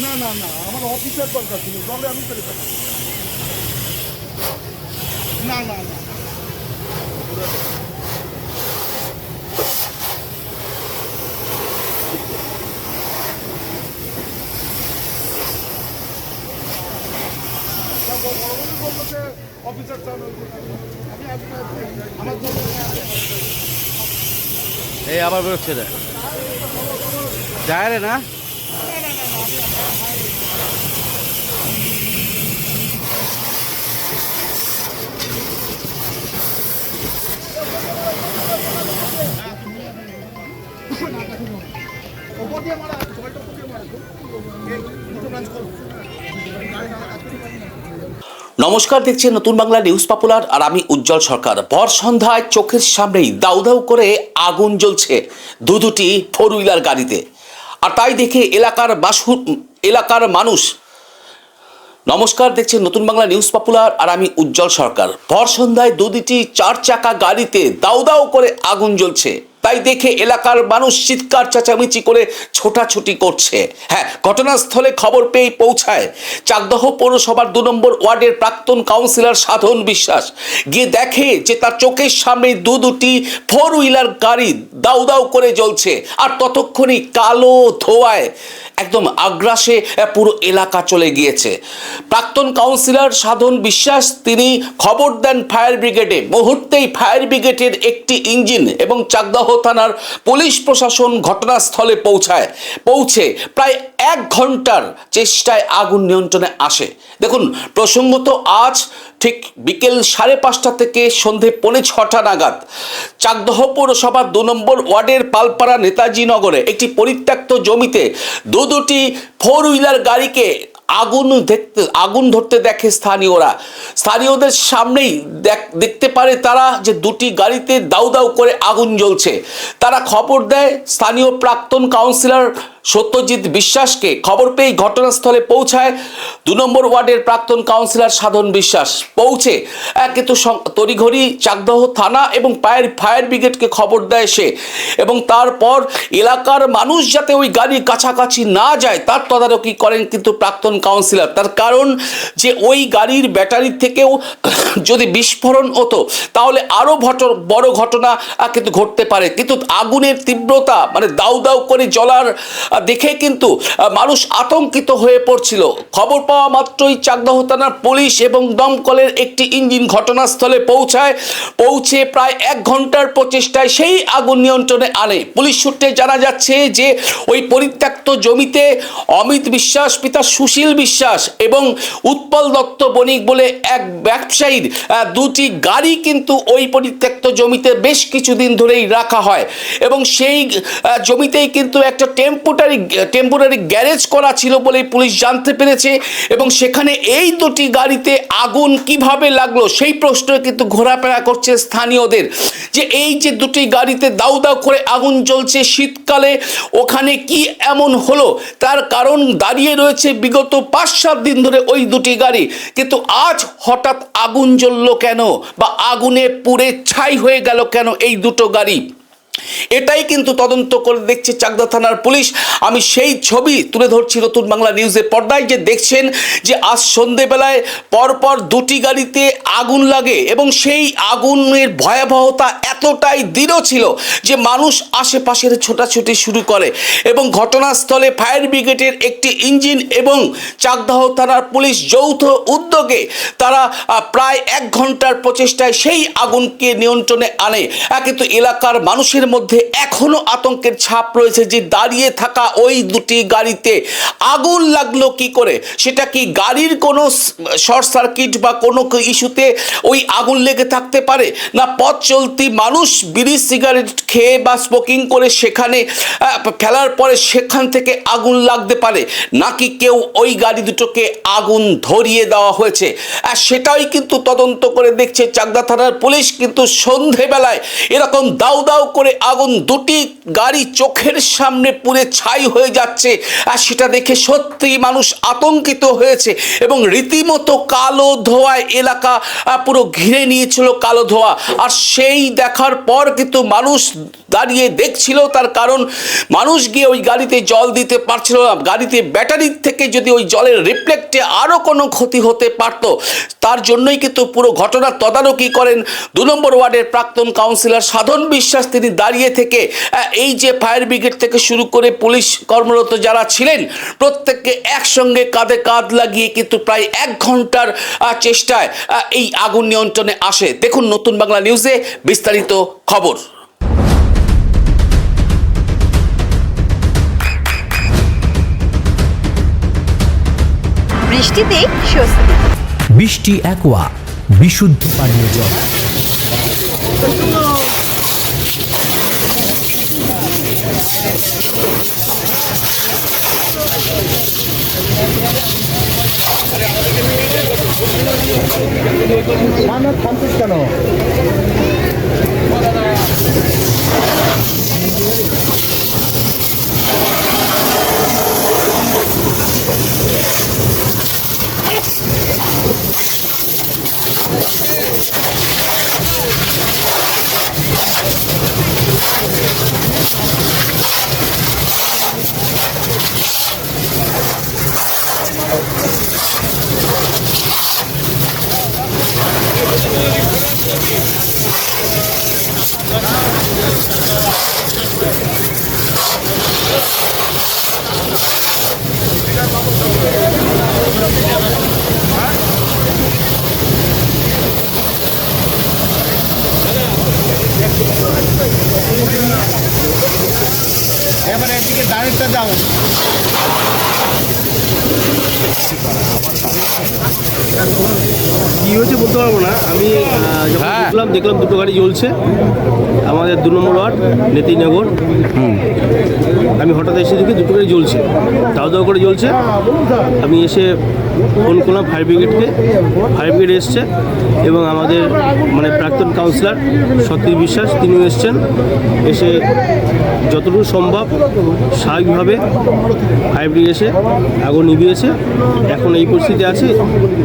না না না, আমার অফিসের দরকার ছিল, জলে আমি পেরে পেলাম। না না না, বললো যে অফিসার চান, আমি আমার এই আবার বেরোচ্ছে রে, যায় রে না। নমস্কার, দেখছেন নতুন বাংলা নিউজ পপুলার আর আমি উজ্জ্বল সরকার। ভর সন্ধ্যায় চোখের সামনেই দাউ দাউ করে আগুন জ্বলছে দুটি ফোর হুইলার গাড়িতে, আর তাই দেখে এলাকার মানুষ। নমস্কার, দেখছেন নতুন বাংলা নিউজ পপুলার আর আমি উজ্জ্বল সরকার। ভর সন্ধ্যায় দুটি চার চাকা গাড়িতে দাউ দাউ করে আগুন জ্বলছে, তাই দেখে এলাকার মানুষ চিৎকার চেঁচামেচি করে ছোটাছুটি করছে। হ্যাঁ, ঘটনাস্থলে খবর পেয়ে পৌঁছায় চাকদহ পৌরসভার 2 নম্বর ওয়ার্ডের প্রাক্তন কাউন্সিলর সাধন বিশ্বাস। গিয়ে দেখে যে তার চোখের সামনে দুটি ফোর হুইলার গাড়ি দাউ দাউ করে জ্বলছে, আর ততক্ষণই কালো ধোঁয়ায় একদম আগ্রাসে পুরো এলাকা চলে গিয়েছে। প্রাক্তন কাউন্সিলর সাধন বিশ্বাস তিনি খবর দেন ফায়ার ব্রিগেডে। মুহূর্তেই ফায়ার ব্রিগেডের একটি ইঞ্জিন এবং চাকদহ থানার পুলিশ প্রশাসন ঘটনাস্থলে পৌঁছে প্রায় 1 ঘন্টার চেষ্টায় আগুন নিয়ন্ত্রণে আসে। দেখুন, প্রসঙ্গত আজ ঠিক বিকেল 5:30 থেকে সন্ধে 5:45 নাগাদ চাকদহ পৌরসভার 2 নম্বর ওয়ার্ডের পালপাড়া নেতাজি নগরে একটি পরিত্যক্ত জমিতে দুটি ফোর হুইলার গাড়িকে আগুন ধরতে দেখে স্থানীয়দের সামনেই দেখতে পারে তারা যে দুটি গাড়িতে দাউ দাউ করে আগুন জ্বলছে। তারা খবর দেয় স্থানীয় প্রাক্তন কাউন্সিলর সত্যজিৎ বিশ্বাসকে। খবর পেয়ে ঘটনাস্থলে পৌঁছায় 2 নম্বর ওয়ার্ডের প্রাক্তন কাউন্সিলর সাধন বিশ্বাস। পৌঁছে কিন্তু তড়িঘড়ি চাকদহ থানা এবং ফায়ার ব্রিগেডকে খবর দেয় সে, এবং তারপর এলাকার মানুষ যাতে ওই গাড়ির কাছাকাছি না যায় তার তদারকি করেন কিন্তু প্রাক্তন কাউন্সিলর। তার কারণ যে ওই গাড়ির ব্যাটারি থেকেও যদি বিস্ফোরণ হতো তাহলে আরও বড় ঘটনা কিন্তু ঘটতে পারে। কিন্তু আগুনের তীব্রতা মানে দাউ দাউ করে জ্বলার দেখে কিন্তু মানুষ আতঙ্কিত হয়ে পড়ছিল। খবর পাওয়া মাত্রই চাকদহ থানার পুলিশ এবং দমকলের একটি ইঞ্জিন ঘটনাস্থলে পৌঁছে প্রায় 1 ঘন্টার প্রচেষ্টায় সেই আগুন নিয়ন্ত্রণে আনে। পুলিশ সূত্রে জানা যাচ্ছে যে ওই পরিত্যক্ত জমিতে অমিত বিশ্বাস, পিতা সুশীল বিশ্বাস এবং উৎপল দত্ত বণিক বলে এক ব্যবসায়ীর দুটি গাড়ি কিন্তু ওই পরিত্যক্ত জমিতে বেশ কিছুদিন ধরেই রাখা হয়, এবং সেই জমিতেই কিন্তু একটা টেম্পোরারি গ্যারেজ করা ছিল বলে পুলিশ জানতে পেরেছে। এবং সেখানে এই দুটি গাড়িতে আগুন কিভাবে লাগলো সেই প্রশ্ন কিন্তু ঘোরাফেরা করছে স্থানীয়দের, যে এই যে দুটি গাড়িতে দাউ দাউ করে আগুন জ্বলছে শীতকালে, ওখানে কি এমন হলো? তার কারণ দাঁড়িয়ে রয়েছে বিগত 5-7 দিন ধরে ওই দুটি গাড়ি, কিন্তু আজ হঠাৎ আগুন জ্বললো কেন বা আগুনে পুড়ে ছাই হয়ে গেল কেন এই দুটো গাড়ি? এটাই কিন্তু তদন্ত করে দেখছে চাকদহ থানার পুলিশ। আমি সেই ছবি তুলে ধরছি নতুন বাংলা নিউজের পর্দায়, যে দেখছেন যে আজ সন্ধেবেলায় পরপর দুটি গাড়িতে আগুন লাগে, এবং সেই আগুনের ভয়াবহতা এতটাই দৃঢ় ছিল যে মানুষ আশেপাশের ছোটাছুটি শুরু করে, এবং ঘটনাস্থলে ফায়ার ব্রিগেডের একটি ইঞ্জিন এবং চাকদহ থানার পুলিশ যৌথ উদ্যোগে তারা প্রায় 1 ঘন্টার প্রচেষ্টায় সেই আগুনকে নিয়ন্ত্রণে আনে। কিন্তু এলাকার মানুষের মধ্যে এখনো আতঙ্কের ছাপ রয়েছে যে দাঁড়িয়ে থাকা ওই দুটি গাড়িতে আগুন লাগলো কি করে। সেটা কি গাড়ির কোনো শর্ট সার্কিট বা কোনো ইস্যুতে ওই আগুন লেগে থাকতে পারে, না পথ চলতি মানুষ বিড়ি সিগারেট খেয়ে বা স্মোকিং করে সেখানে ফেলার পরে সেখান থেকে আগুন লাগতে পারে, নাকি কেউ ওই গাড়ি দুটোকে আগুন ধরিয়ে দেওয়া হয়েছে। সেটাই কিন্তু তদন্ত করে দেখছে চাকদহ থানার পুলিশ। কিন্তু সন্ধেবেলায় এরকম দাউ দাউ করে আগুন, দুটি গাড়ি চোখের সামনে পুড়ে ছাই হয়ে যাচ্ছে, আর সেটা দেখে সত্যি মানুষ আতঙ্কিত হয়েছে এবং রীতিমতো কালো ধোঁয়ায় এলাকা পুরো ঘিরে নিয়েছিল কালো ধোঁয়া। আর সেই দেখার পর কিন্তু মানুষ দাঁড়িয়ে দেখছিল, তার কারণ মানুষ গিয়ে ওই গাড়িতে জল দিতে পারছিল না। গাড়িতে ব্যাটারির থেকে যদি ওই জলের রিফ্লেক্টে আরও কোনো ক্ষতি হতে পারত, তার জন্যই কিন্তু পুরো ঘটনার তদারকি করেন 2 নম্বর ওয়ার্ডের প্রাক্তন কাউন্সিলর সাধন বিশ্বাস। তিনি দাঁড়িয়ে থেকে এই যে ফায়ার ব্রিগেড থেকে শুরু করে পুলিশ কর্মরত যারা ছিলেন প্রত্যেককে একসঙ্গে কাঁধে কাঁধ লাগিয়ে কিন্তু প্রায় 1 ঘন্টার চেষ্টায় এই আগুন নিয়ন্ত্রণে আসে। দেখুন নতুন বাংলা নিউজে বিস্তারিত খবর। বৃষ্টিতে স্বস্তি। বৃষ্টি অ্যাকোয়া বিশুদ্ধ পানীয় জল। কেন এবার এদিকে দাঁড়িয়ে যাও। কী হয়েছে বলতে পারবো না। আমি যখন দেখলাম 2টো গাড়ি জ্বলছে আমাদের 2 নম্বর ওয়ার্ড নেতিনগর। আমি হঠাৎ এসে দেখি 2টো গাড়ি জ্বলছে, দাও করে জ্বলছে। আমি এসে ফোন করলাম ফায়ার ব্রিগেডকে। ফায়ার ব্রিগেড এসছে এবং আমাদের মানে প্রাক্তন কাউন্সিলর সতীশ বিশ্বাস তিনিও এসছেন। এসে যতটুকু সম্ভব স্বাভাবিকভাবে ফায়ার ব্রিগেড এসে আগুন নিভিয়েছে। এখন এই পরিস্থিতি আছে,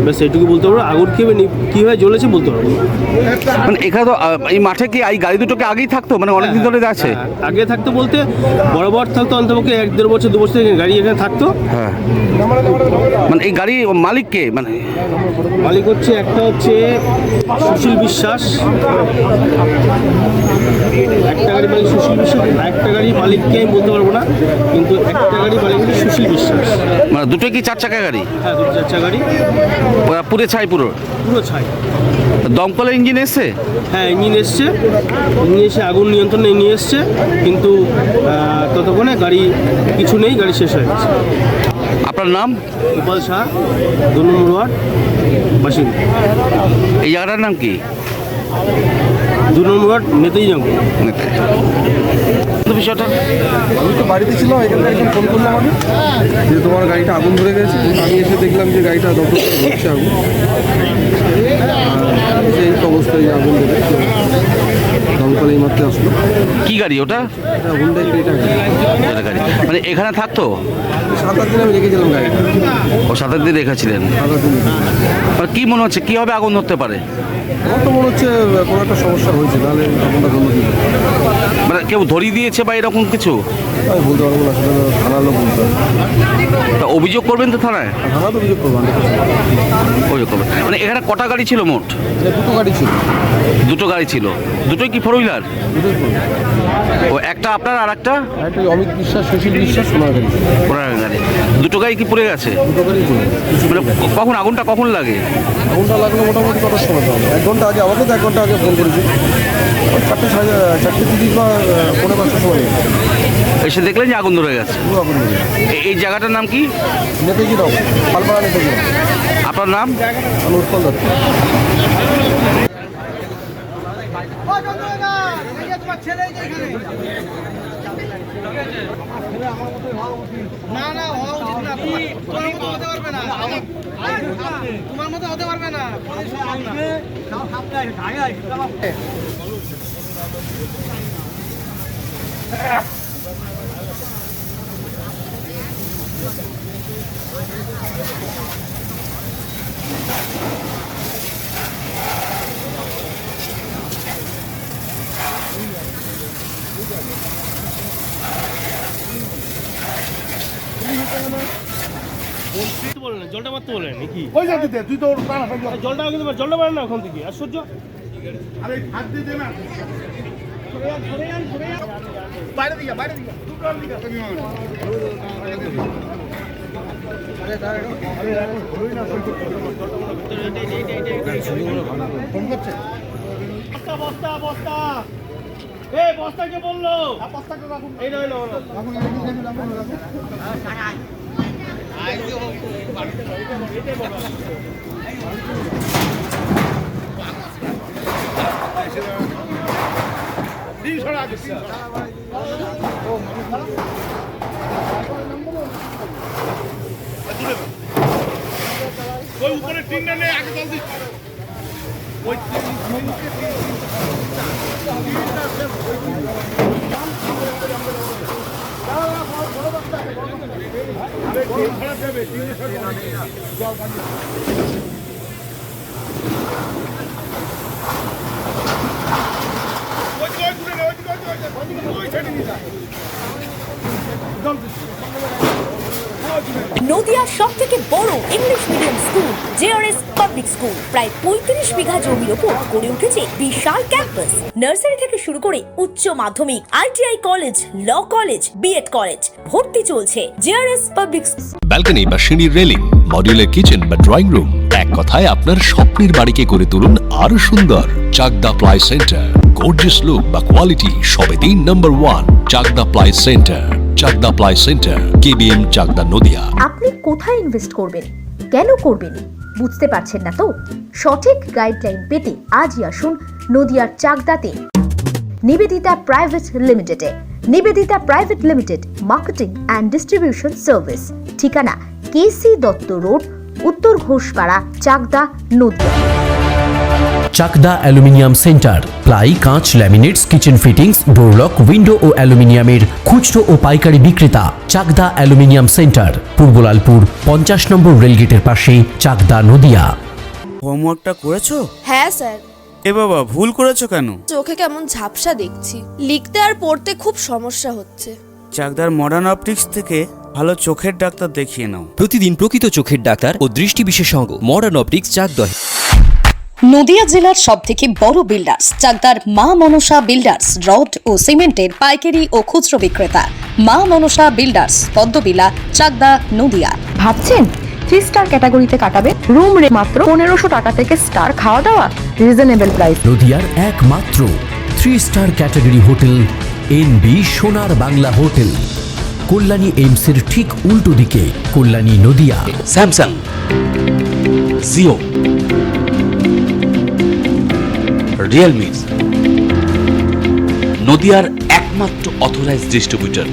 ব্যাস এটুকু বলতে পারবো। আগুন কীভাবে জ্বলেছে বলতে পারবো। মানে এখানে তো এই মাঠে কি এই গাড়ি দুটোকে আগেই থাকতো, মানে অনেকদিন ধরে আছে? আগে থাকতো বলতে বরাবর থাকতো, অন্তপক্ষে 1-1.5 বছর 2 বছর থেকে গাড়ি এখানে থাকতো। হ্যাঁ, মানে এই গাড়ি মালিক কে? মানে মালিক হচ্ছে একটা হচ্ছে সুশীল বিশ্বাস, একটা গাড়ি মালিক সুশীল বিশ্বাস, একটা গাড়ি মালিককে আমি বলতে পারবো না, কিন্তু একটা গাড়ি মালিক হচ্ছে সুশীল বিশ্বাস। মানে দুটোই কি 4 চাকা গাড়ি? হ্যাঁ, 2 4 গাড়ি পুরে ছাই, পুরো ছাই। দমকলের ইঞ্জিন এসছে? হ্যাঁ, ইঞ্জিন এসছে আগুন নিয়ন্ত্রণে নিয়ে এসছে, কিন্তু ততক্ষণে গাড়ি কিছু নেই, গাড়ি শেষ হয়ে গেছে। আপনার নাম? গোপাল শাহ, 2 নম্বর ওয়ার্ড বাসিন্দা। এই জায়গাটার নাম কি? 2 নম্বর ওয়ার্ড নেতাজিনগর। বিষয়টা আমি তো বাড়িতে ছিলাম, এখানে একজন ফোন করলো আমাকে যে তোমার গাড়িটা আগুন ধরে গেছে। আমি এসে দেখলাম যে গাড়িটা দপ্তর করে ধরছে আগুন, এই অবস্থায় আগুন ধরে দমকল এই মাত্র আসলো। কি গাড়ি ওটা? হুন্ডাই ক্রেটা গাড়ি। মানে এখানে থাকতো? 7-8 দিন আমি রেখেছিলাম গাড়িটা। ও 7 দিন রেখেছিলেন। 7-8 দিন। মানে কি মনে হচ্ছে কীভাবে আগুন ধরতে পারে? আমার তো মনে হচ্ছে কোনো একটা সমস্যা হয়েছে, তাহলে আগুনটা ধরলো কি? মানে কেউ ধরিয়ে দিয়েছে বা এরকম কিছু? আমি বলতে পারবো না, সেটা থানার লোক বলতে পারবে। তা অভিযোগ করবেন তো থানায়? থানা তো অভিযোগ করবো। অভিযোগ করবেন। মানে এখানে কটা গাড়ি ছিল মোট? 2টো গাড়ি ছিল। 2টো গাড়ি ছিল। দুটোই কি 4 হুইলার? দুটোই করবো। ও একটা আপনার আর একটা একটা অমিত বিশ্বাস, সুশীল বিশ্বাস, সোনার গাড়ি। ওনার গাড়ি। দুটো গাড়ি কি পুড়ে গেছে? 2টো গাড়ি করবো। মানে কখন আগুনটা কখন লাগে? আগুনটা লাগলো মোটামুটি কটার সময় হবে? 1 ঘন্টা আগে, আমাকে তো 1 ঘন্টা আগে ফোন করেছি। 4:30 বা 4:45 সময় এসে দেখলেন যে আগুন ধরে গেছে। পুরো আগুন ধরে গেছে। এই জায়গাটার নাম কি? নেতাজি নগর, পালপাড়া নেতাজি নগর। আপনার নাম? আমি উৎপল দত্ত। না না হওয়া উচিত না, তোমার মতো হতে পারবে না, তোমার মতো হতে পারবে না। বলেন না, জলটা মারতে বলেন নাকি? ওই জাতি দে তুই তো ওর প্রাণ আছে জলটা কিন্তু জলটা মারেন না ওখান থেকে আশ্চর্য। আরে হাত দিয়ে দে না বাইরে দিকে দুটো দিকে তুমি ফোন করছে বস্তা বস্তা এই বস্তা কে বললো? বস্তাটা রাখুন এই রইলো রাখুন ওই উপরে টিনটা নেই আগে জলদি ওই নদিয়ার সব থেকে বড় English medium school JRS public school প্রায় ৩৫ বিঘা জমির ওপর গড়ে উঠেছে বিশাল ক্যাম্পাস। নার্সারি থেকে শুরু করে উচ্চ মাধ্যমিক, ITI college, law college, BEd college, ভর্তি চলছে জেআরএস পাবলিক। ব্যালকনি বা সিঁড়ির রেলিং, মডিউলার কিচেন বা ড্রয়িং রুম, এক কথায় আপনার স্বপ্নের বাড়িকে করে তুলুন আরো সুন্দর। Chakdah ply centre, gorgeous look বা কোয়ালিটি সবে 3 নম্বর 1 Chakdah ply centre. Chakdah ply centre, KBM, Chakdah, Nadia. আপনি কোথায় ইনভেস্ট করবেন, কেন করবেন বুঝতে পারছেন না তো? সঠিক গাইডলাইন পেতে আজই আসুন নদিয়ার চাকদাতে নিবেদিতা প্রাইভেট লিমিটেডে। Nivedita private limited, marketing and distribution service. ঠিকানা K C Dutta road, Uttar Ghoshpara, Chakdah, Nadia. Chakdah aluminium centre, ply, কাঁচ, laminates, kitchen fittings, doorlock, window ও অ্যালুমিনিয়ামের খুচরো ও পাইকারি বিক্রেতা। Chakdah aluminium centre, Purbalalpur 50 number রেলগেটের পাশে, চাকদা, নদিয়া। হোমওয়ার্কটা করেছো? হ্যাঁ স্যার। এ বাবা, ভুল করেছো কেন? চোখে কেমন ঝাপসা দেখছি, লিখতে আর পড়তে খুব সমস্যা হচ্ছে। চাকদার মডার্ন অপটিক্স থেকে ভালো চোখের ডাক্তার দেখিয়ে নাও। প্রতিদিন প্রকৃত চোখের ডাক্তার ও দৃষ্টি বিশেষজ্ঞ মডার্ন অপটিক্স, চাকদা। নদিয়া জেলার সবথেকে বড় বিল্ডার্স চাকদার মা মনসা বিল্ডার্স, রড ও সিমেন্টের পাইকারি ও খুচরো বিক্রেতা। মা মনসা বিল্ডার্স, পদ্মবিলা, চাকদা, নদিয়া। ভাবছেন 3 স্টার ক্যাটাগরিতে কাটাবেন? রুম রে মাত্র 1500 টাকা থেকে স্টার, খাওয়া দাওয়া রিজনেবল প্রাইস। নদিয়ার একমাত্র 3 স্টার ক্যাটাগরি হোটেল এনবি সোনার বাংলা হোটেল, কল্যাণী এইমসের ঠিক উল্টো দিকে, কল্যাণী, নদিয়া। স্যামসাং, জিও, রিয়েলমি, নদিয়ার একমাত্র অথরাইজড ডিস্ট্রিবিউটর